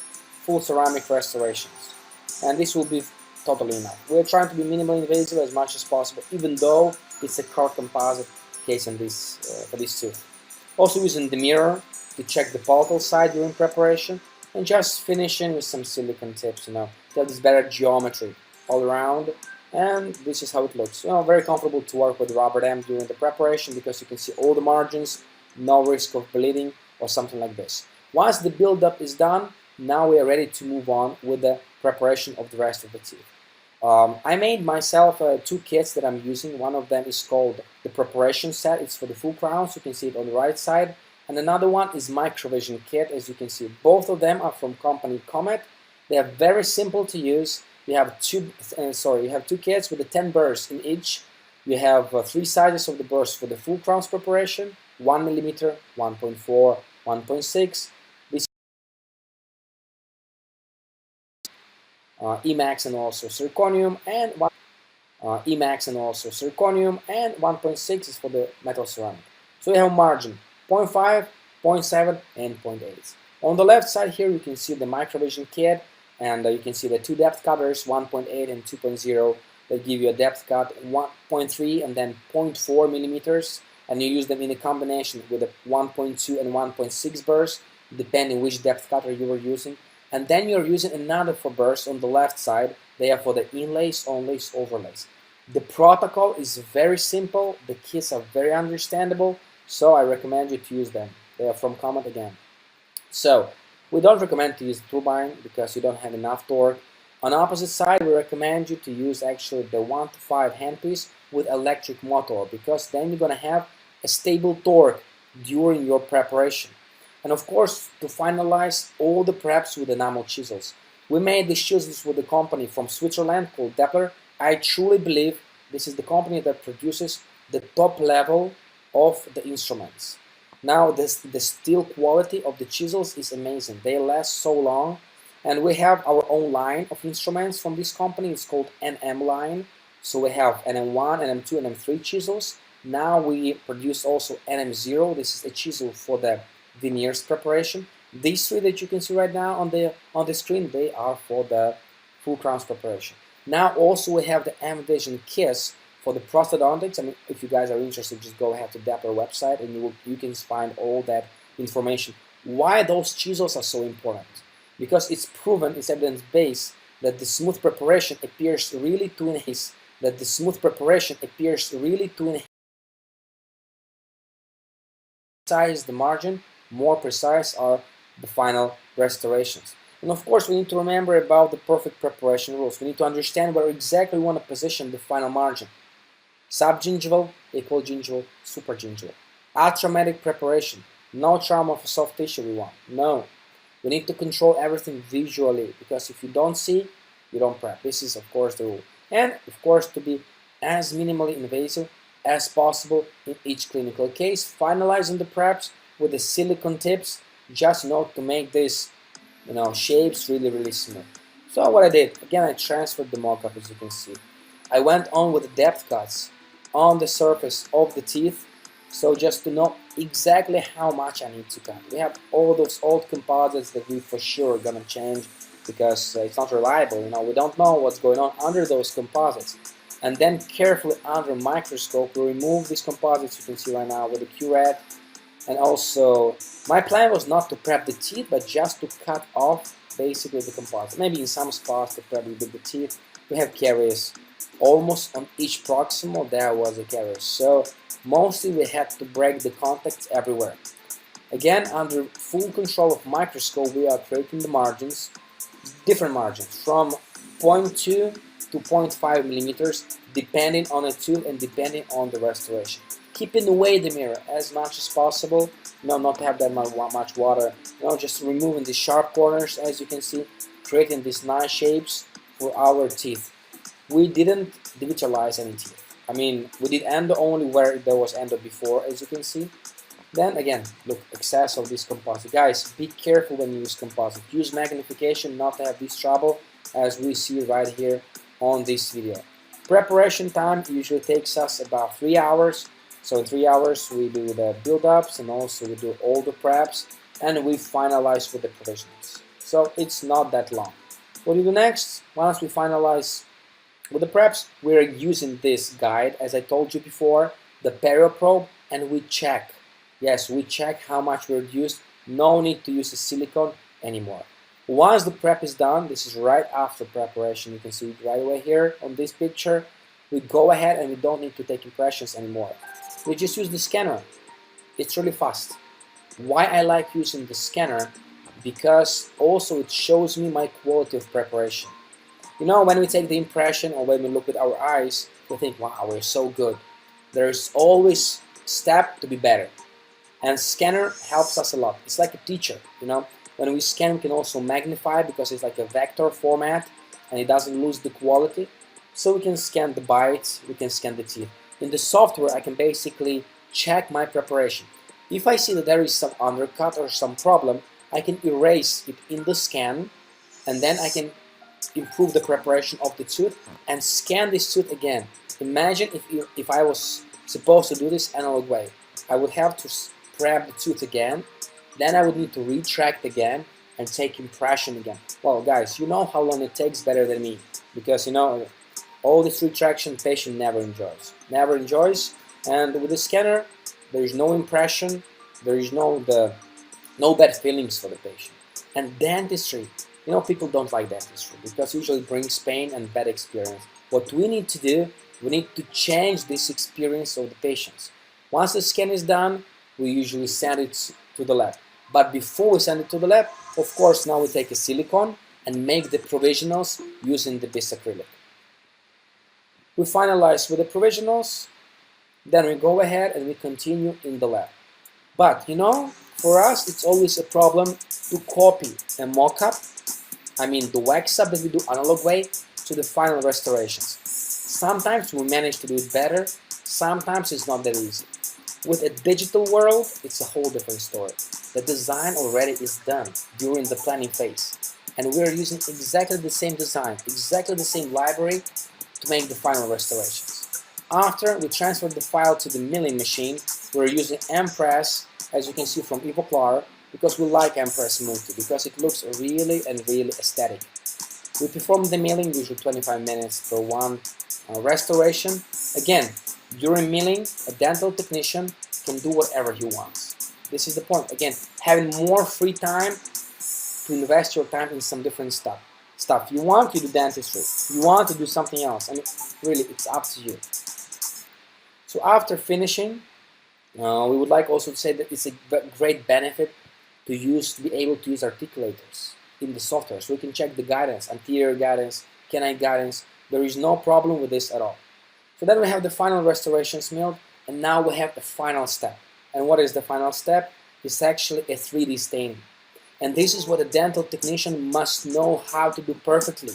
full ceramic restorations. And this will be totally enough. We're trying to be minimally invasive as much as possible, even though it's a core composite case in this for this tooth. Also using the mirror to check the palatal side during preparation, and just finishing with some silicone tips, to have this better geometry all around. And this is how it looks. Very comfortable to work with rubber dam during the preparation because you can see all the margins, no risk of bleeding or something like this. Once the build-up is done, now we are ready to move on with the preparation of the rest of the teeth. I made myself 2 kits that I'm using. One of them is called the preparation set. It's for the full crowns. You can see it on the right side. And another one is microvision kit. As you can see, both of them are from company Comet. They are very simple to use. You have two kits with the 10 burrs in each. You have 3 sizes of the burrs for the full crowns preparation: 1 mm, 1.4, 1.6. This Emax and also zirconium, and Emax and also zirconium, and 1.6 is for the metal ceramic. So you have margin 0.5, 0.7, and 0.8. On the left side here, you can see the microvision kit. And you can see the 2 depth cutters, 1.8 and 2.0, that give you a depth cut 1.3 and then 0.4 millimeters, and you use them in a combination with a 1.2 and 1.6 burrs, depending which depth cutter you were using. And then you're using another 4 burrs on the left side. They are for the inlays, onlays, overlays. The protocol is very simple. The kits are very understandable, so I recommend you to use them. They are from Comet again. So we don't recommend to use turbine because you don't have enough torque. On the opposite side, we recommend you to use actually the 1 to 5 handpiece with electric motor, because then you're going to have a stable torque during your preparation. And of course, to finalize all the preps with enamel chisels. We made these chisels with a company from Switzerland called Depler. I truly believe this is the company that produces the top level of the instruments. Now the steel quality of the chisels is amazing. They last so long, and we have our own line of instruments from this company. It's called NM line. So we have NM1, NM2, and NM3 chisels. Now we produce also NM0. This is a chisel for the veneers preparation. These 3 that you can see right now on the screen, they are for the full crowns preparation. Now also we have the M-Vision Kiss for the prosthodontics. I mean, if you guys are interested, just go ahead to Dapper website and you can find all that information. Why those chisels are so important? Because it's proven, it's evidence-based, that the smooth preparation appears really to enhance. Precise the margin, more precise are the final restorations. And of course, we need to remember about the perfect preparation rules. We need to understand where exactly we want to position the final margin. Subgingival, equal gingival, supragingival. Atraumatic preparation. No trauma of soft tissue we want. No. We need to control everything visually, because if you don't see, you don't prep. This is, of course, the rule. And, of course, to be as minimally invasive as possible in each clinical case. Finalizing the preps with the silicone tips, just to make this, shapes really smooth. So what I did, again, I transferred the mock-up, as you can see. I went on with the depth cuts on the surface of the teeth, so just to know exactly how much I need to cut. We have all those old composites that we for sure are gonna change because it's not reliable. We don't know what's going on under those composites. And then carefully under a microscope, we remove these composites you can see right now with the curette. And also, my plan was not to prep the teeth, but just to cut off basically the composite. Maybe in some spots to prep with the teeth. We have caries. Almost on each proximal there was a caries. So mostly we had to break the contacts everywhere. Again, under full control of microscope, we are creating the margins, different margins, from 0.2 to 0.5 millimeters, depending on the tooth and depending on the restoration. Keeping away the mirror as much as possible, not to have that much water, just removing the sharp corners, as you can see, creating these nice shapes for our teeth. We didn't devitalize any teeth. I mean, we did endo only where there was endo before, as you can see. Then again, look, excess of this composite. Guys, be careful when you use composite. Use magnification not to have this trouble, as we see right here on this video. Preparation time usually takes us about 3 hours. So in 3 hours, we do the build-ups and also we do all the preps, and we finalize with the provisionals. So it's not that long. What do we do next? Once we finalize with the preps, we're using this guide, as I told you before, the perio probe, and we check. Yes, we check how much we reduced No need to use the silicone anymore. Once the prep is done, this is right after preparation. You can see it right away here on this picture. We go ahead and we don't need to take impressions anymore. We just use the scanner. It's really fast. Why I like using the scanner? Because also it shows me my quality of preparation. You know, when we take the impression or when we look with our eyes, we think, wow, we're so good. There's always step to be better. And scanner helps us a lot. It's like a teacher, you know. When we scan, we can also magnify because it's like a vector format and it doesn't lose the quality. So we can scan the bites, we can scan the teeth. In the software, I can basically check my preparation. If I see that there is some undercut or some problem, I can erase it in the scan, and then I can improve the preparation of the tooth and scan this tooth again. Imagine if I was supposed to do this analog way. I would have to prep the tooth again, then I would need to retract again and take impression again. Well, guys, you know how long it takes better than me, because you know all this retraction patient never enjoys, and with the scanner there is no impression, there is no bad feelings for the patient. And dentistry, you know, people don't like dentistry because usually it brings pain and bad experience. What we need to do, we need to change this experience of the patients. Once the scan is done, we usually send it to the lab. But before we send it to the lab, of course, now we take a silicone and make the provisionals using the bisacrylic. We finalize with the provisionals, then we go ahead and we continue in the lab. But you know, for us it's always a problem to copy a mock-up, I mean the wax up that we do analog way, to the final restorations. Sometimes we manage to do it better, sometimes it's not that easy. With a digital world, it's a whole different story. The design already is done during the planning phase, and we're using exactly the same design, exactly the same library to make the final restorations. After we transfer the file to the milling machine, we're using M-Press, as you can see from Evoclar, because we like M-Press Multi, because it looks really aesthetic. We perform the milling usually 25 minutes per one restoration. Again, during milling, a dental technician can do whatever he wants. This is the point. Again, having more free time to invest your time in some different stuff. You want to do dentistry, you want to do something else. I mean, really, it's up to you. So after finishing, we would like also to say that it's a great benefit to be able to use articulators in the software, so we can check the guidance, anterior guidance, canine guidance. There is no problem with this at all. So then we have the final restorations milled, and now we have the final step. And what is the final step? It's actually a 3D staining. And this is what a dental technician must know how to do perfectly,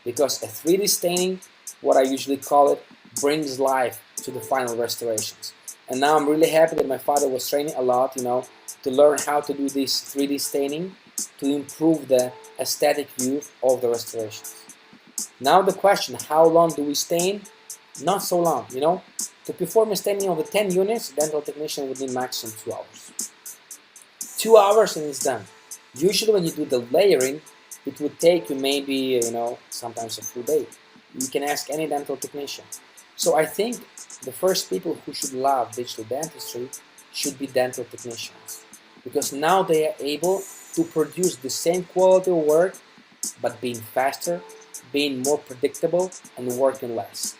because a 3D staining, what I usually call it, brings life to the final restorations. And now I'm really happy that my father was training a lot, you know, to learn how to do this 3D staining to improve the aesthetic view of the restorations. Now the question, how long do we stain? Not so long, you know. To perform a staining of 10 units, dental technician would need maximum 2 hours. 2 hours and it's done. Usually when you do the layering, it would take you maybe, you know, sometimes a full day. You can ask any dental technician. So I think the first people who should love digital dentistry should be dental technicians, because now they are able to produce the same quality of work, but being faster, being more predictable, and working less.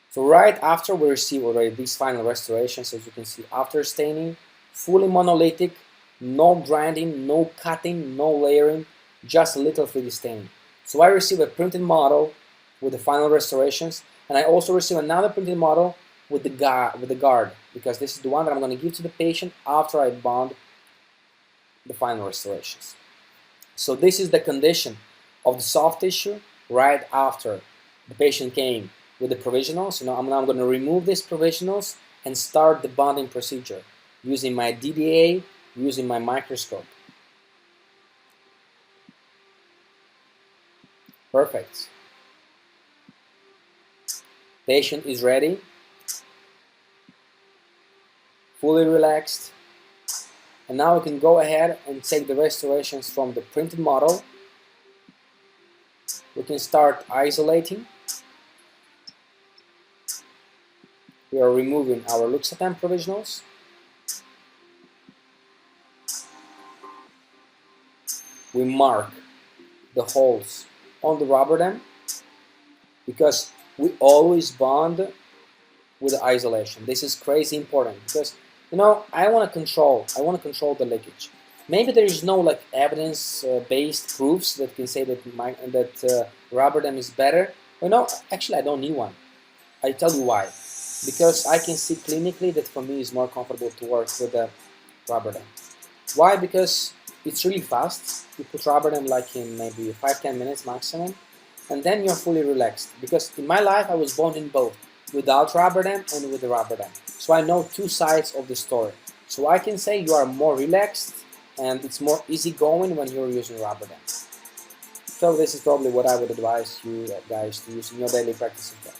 So right after we receive already these final restorations, as you can see, after staining, fully monolithic, no grinding, no cutting, no layering, just a little 3D staining. So I receive a printed model with the final restorations, and I also receive another printed model with the guard, because this is the one that I'm going to give to the patient after I bond the final restorations. So this is the condition of the soft tissue right after the patient came with the provisionals. You know, I'm now going to remove these provisionals and start the bonding procedure using my DDA, using my microscope. Perfect. Patient is ready, fully relaxed, and now we can go ahead and take the restorations from the printed model. We can start isolating. We are removing our Luxatam provisionals. we mark the holes on the rubber dam, because we always bond with the isolation. This is crazy important because, you know, I want to control the leakage. Maybe there is no like evidence-based proofs that can say that rubber dam is better. But no, actually I don't need one. I tell you why. Because I can see clinically that for me it's more comfortable to work with the rubber dam. Why? Because it's really fast. You put rubber dam like in maybe 5-10 minutes maximum, and then you're fully relaxed. Because in my life I was bonding both, without rubber dam and with the rubber dam. So I know two sides of the story. So I can say you are more relaxed and it's more easygoing when you're using rubber dam. So this is probably what I would advise you guys to use in your daily practice as well.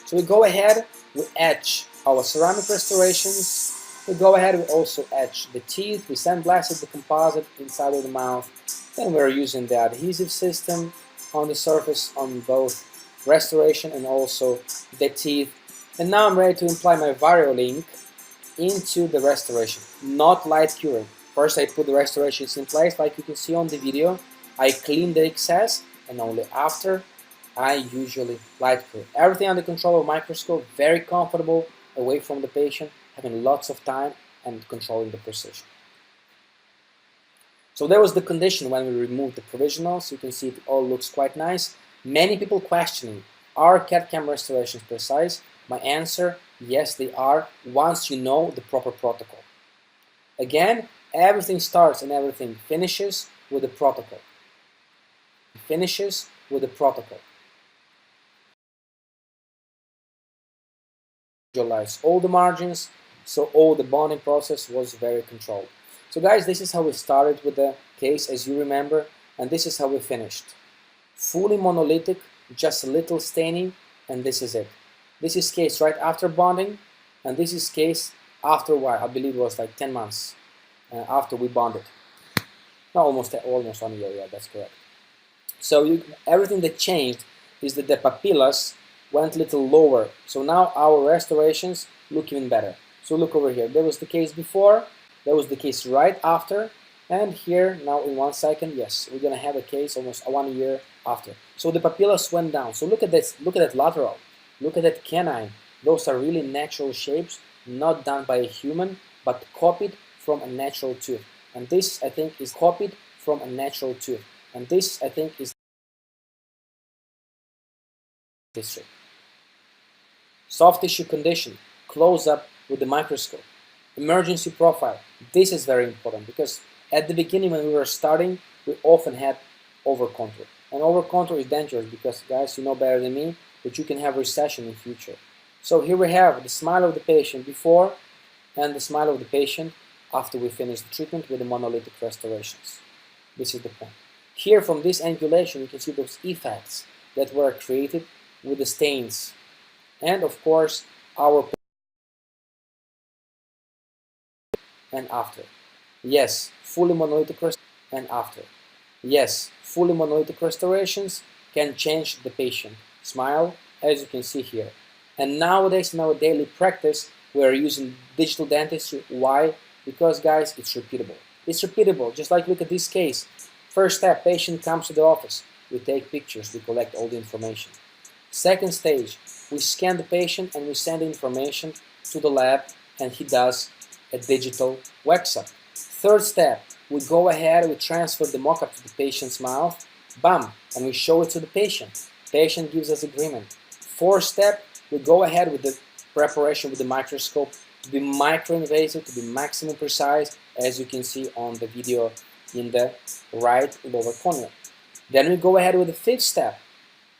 So we go ahead, we etch our ceramic restorations. We go ahead, we also etch the teeth. We sandblasted the composite inside of the mouth. Then we're using the adhesive system on the surface on both restoration and also the teeth. And now I'm ready to apply my Variolink into the restoration, not light curing. First I put the restorations in place like you can see on the video. I clean the excess and only after I usually light cure. Everything under control of microscope, very comfortable, away from the patient, having lots of time and controlling the precision. So that was the condition when we removed the provisionals. You can see it all looks quite nice. Many people questioning, are CAD/CAM restorations precise? My answer, yes they are, once you know the proper protocol. Again, everything starts and everything finishes with the protocol. Finishes with the protocol. Visualize all the margins, so all the bonding process was very controlled. So guys, this is how we started with the case, as you remember, and this is how we finished. Fully monolithic, just a little staining, and this is it. This is case right after bonding, and this is case after a while. I believe it was like 10 months after we bonded. No, almost 1 year, yeah, that's correct. So everything that changed is that the papillas went a little lower. So now our restorations look even better. So look over here. There was the case before, there was the case right after, and here now in 1 second, yes, we're gonna have a case almost 1 year after. So the papillas went down. So look at this, look at that lateral, look at that canine. Those are really natural shapes, not done by a human, but copied from a natural tooth. And this, I think, is copied from a natural tooth. And this, I think, is dentistry. Soft tissue condition, close up with the microscope. Emergency profile, this is very important because at the beginning when we were starting, we often had over contour. And over contour is dangerous because, guys, you know better than me that you can have recession in future. So here we have the smile of the patient before and the smile of the patient after we finish the treatment with the monolithic restorations. This is the point. Here from this angulation you can see those effects that were created with the stains. And of course our and after. Yes, fully monolithic and after. Yes, fully monolithic restorations can change the patient smile, as you can see here. And nowadays in our daily practice we are using digital dentistry. Why? Because, guys, it's repeatable. It's repeatable, just like look at this case. First step, patient comes to the office. We take pictures, we collect all the information. Second stage, we scan the patient and we send the information to the lab and he does a digital wax up. Third step, we go ahead, we transfer the mock-up to the patient's mouth, bam, and we show it to the patient. Patient gives us agreement. Fourth step, we go ahead with the preparation with the microscope to be micro-invasive, to be maximum precise, as you can see on the video in the right lower corner. Then we go ahead with the fifth step.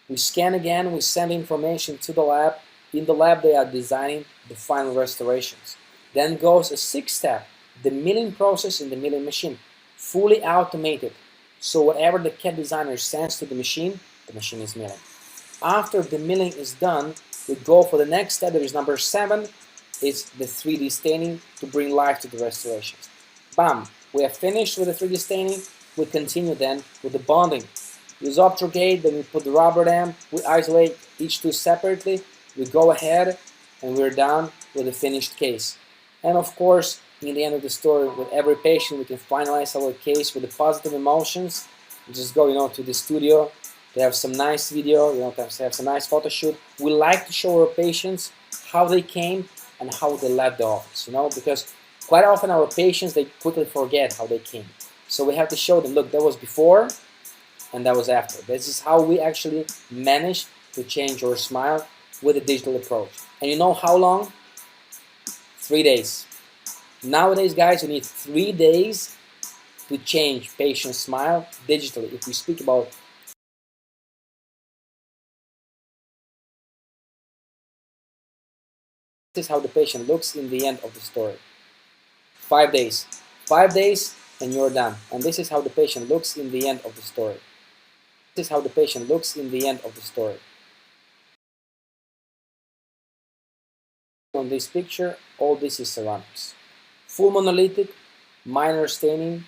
We scan again, we send information to the lab. In the lab they are designing the final restorations. Then goes a sixth step, the milling process in the milling machine, fully automated. So whatever the CAD designer sends to the machine is milling. After the milling is done, we go for the next step, that is number 7, is the 3D staining to bring life to the restorations. Bam! We are finished with the 3D staining. We continue then with the bonding. Use Optrogate, then we put the rubber dam, we isolate each tooth separately, we go ahead and we're done with the finished case. And of course, in the end of the story, with every patient we can finalize our case with the positive emotions just go, to the studio to have some nice video, to have some nice photo shoot. We like to show our patients how they came and how they left the office, because quite often our patients, they quickly forget how they came. So we have to show them, look, that was before and that was after. This is how we actually managed to change your smile with a digital approach. And you know how long? 3 days. Nowadays, guys, you need 3 days to change patient's smile digitally. If we speak about this is how the patient looks in the end of the story. 5 days. 5 days and you're done. And this is how the patient looks in the end of the story. This is how the patient looks in the end of the story. On this picture, all this is ceramics. Full monolithic, minor staining,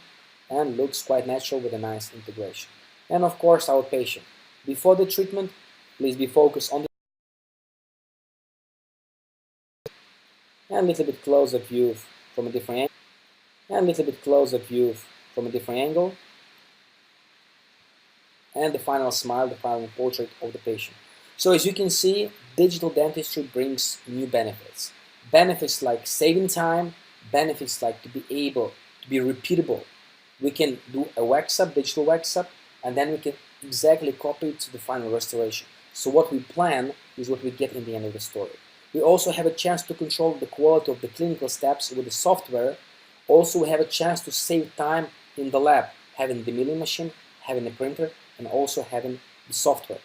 and looks quite natural with a nice integration. And of course, our patient. Before the treatment, please be focused on the and a little bit closer view from a different angle. And a little bit closer view from a different angle. And the final smile, the final portrait of the patient. So as you can see, digital dentistry brings new benefits. Benefits like saving time, benefits like to be able to be repeatable. We can do a wax up, digital wax up, and then we can exactly copy it to the final restoration. So what we plan is what we get in the end of the story. We also have a chance to control the quality of the clinical steps with the software. Also, we have a chance to save time in the lab, having the milling machine, having a printer, and also having the software.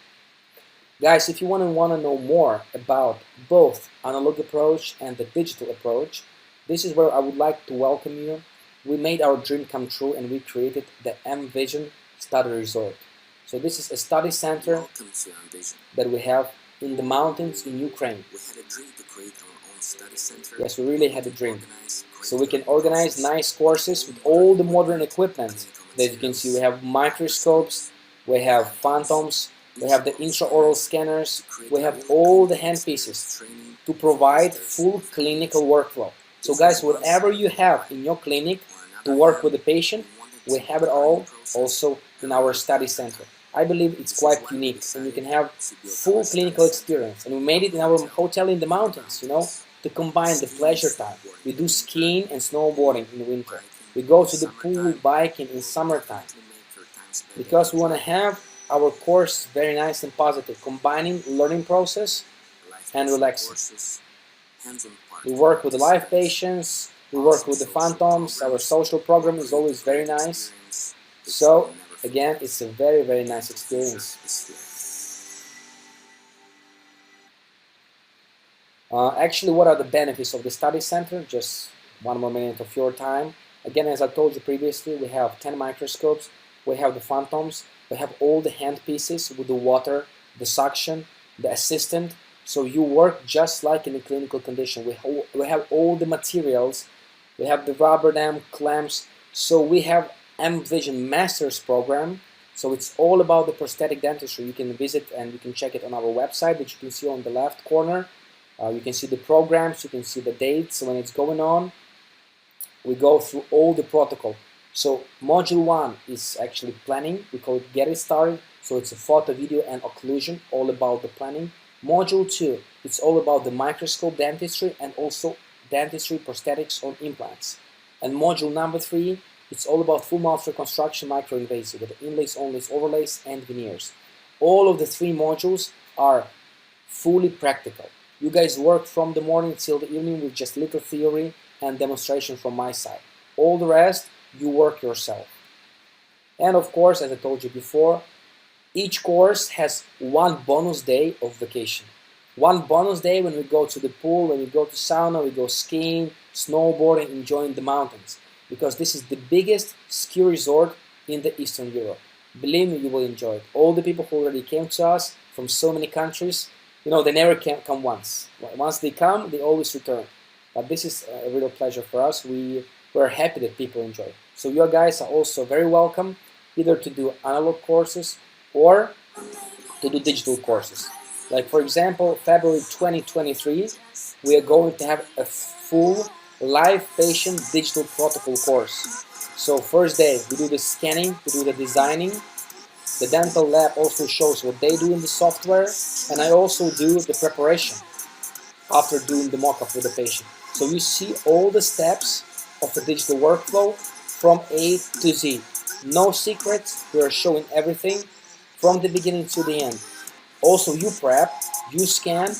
Guys, if you want to know more about both analog approach and the digital approach, this is where I would like to welcome you. We made our dream come true and we created the M-Vision Study Resort. So this is a study center that we have in the mountains in Ukraine. We had a dream to create our own study center. Yes, we really had a dream. So we can organize nice courses with all the modern equipment. As you can see, we have microscopes, we have phantoms, we have the intraoral scanners, we have all the handpieces to provide full clinical workflow. So guys, whatever you have in your clinic to work with the patient, we have it all also in our study center. I believe it's quite unique and you can have full clinical experience. And we made it in our hotel in the mountains, to combine the pleasure time. We do skiing and snowboarding in winter. We go to the pool biking in summertime because we want to have our course very nice and positive, combining learning process and relaxing. We work with the live patients, we work with the phantoms, our social program is always very nice. So again, it's a very, very nice experience. Actually, what are the benefits of the study center? Just one more minute of your time. Again, as I told you previously, we have 10 microscopes, we have the phantoms, we have all the hand pieces with the water, the suction, the assistant. So you work just like in a clinical condition. We have all the materials, we have the rubber dam, clamps. So we have M-Vision Masters program. So it's all about the prosthetic dentistry. You can visit and you can check it on our website, which you can see on the left corner. You can see the programs, you can see the dates when it's going on. We go through all the protocol. So module 1 is actually planning. We call it Get It Started. So it's a photo, video, and occlusion, all about the planning. Module 2, it's all about the microscope dentistry and also dentistry prosthetics on implants. And module number 3, it's all about full mouth reconstruction, microinvasive, with the inlays, onlays, overlays, and veneers. All of the 3 modules are fully practical. You guys work from the morning till the evening with just little theory and demonstration from my side. All the rest, you work yourself. And of course, as I told you before, each course has 1 bonus day of vacation. 1 bonus day when we go to the pool, when we go to sauna, we go skiing, snowboarding, enjoying the mountains. Because this is the biggest ski resort in the Eastern Europe. Believe me, you will enjoy it. All the people who already came to us from so many countries, they never can come once. Once they come, they always return. But this is a real pleasure for us. We're happy that people enjoy it. So you guys are also very welcome either to do analog courses or to do digital courses. Like for example, February 2023, we are going to have a full live patient digital protocol course. So first day, we do the scanning, we do the designing, The dental lab also shows what they do in the software, and I also do the preparation after doing the mock-up with the patient. So you see all the steps of the digital workflow from A to Z. No secrets, we are showing everything from the beginning to the end. Also, you prep, you scan,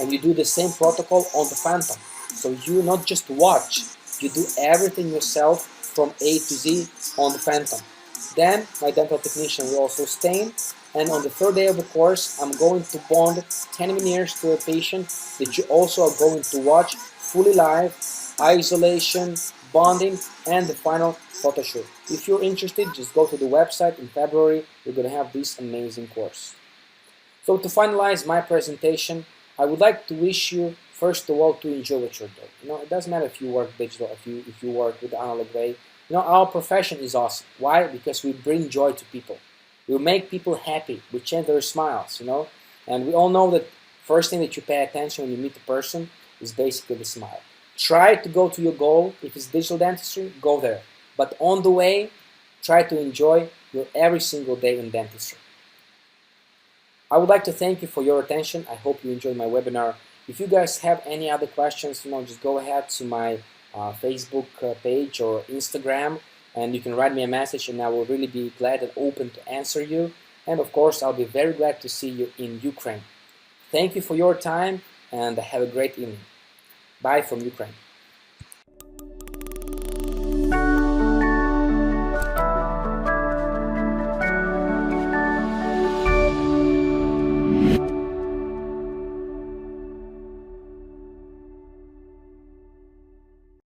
and you do the same protocol on the Phantom. So you not just watch, you do everything yourself from A to Z on the Phantom. Then my dental technician will also stain, and on the third day of the course, I'm going to bond 10 veneers to a patient that you also are going to watch fully live, isolation, bonding, and the final photo shoot. If you're interested, just go to the website. In February, we're going to have this amazing course. So to finalize my presentation, I would like to wish you, first of all, to enjoy what you're doing. It doesn't matter if you work digital, if you work with the analog way. Our profession is awesome. Why? Because we bring joy to people. We make people happy. We change their smiles, And we all know that first thing that you pay attention when you meet a person is basically the smile. Try to go to your goal. If it's digital dentistry, go there. But on the way, try to enjoy your every single day in dentistry. I would like to thank you for your attention. I hope you enjoyed my webinar. If you guys have any other questions, just go ahead to my Facebook page or Instagram, and you can write me a message, and I will really be glad and open to answer you. And of course, I'll be very glad to see you in Ukraine. Thank you for your time, and have a great evening. Bye from Ukraine.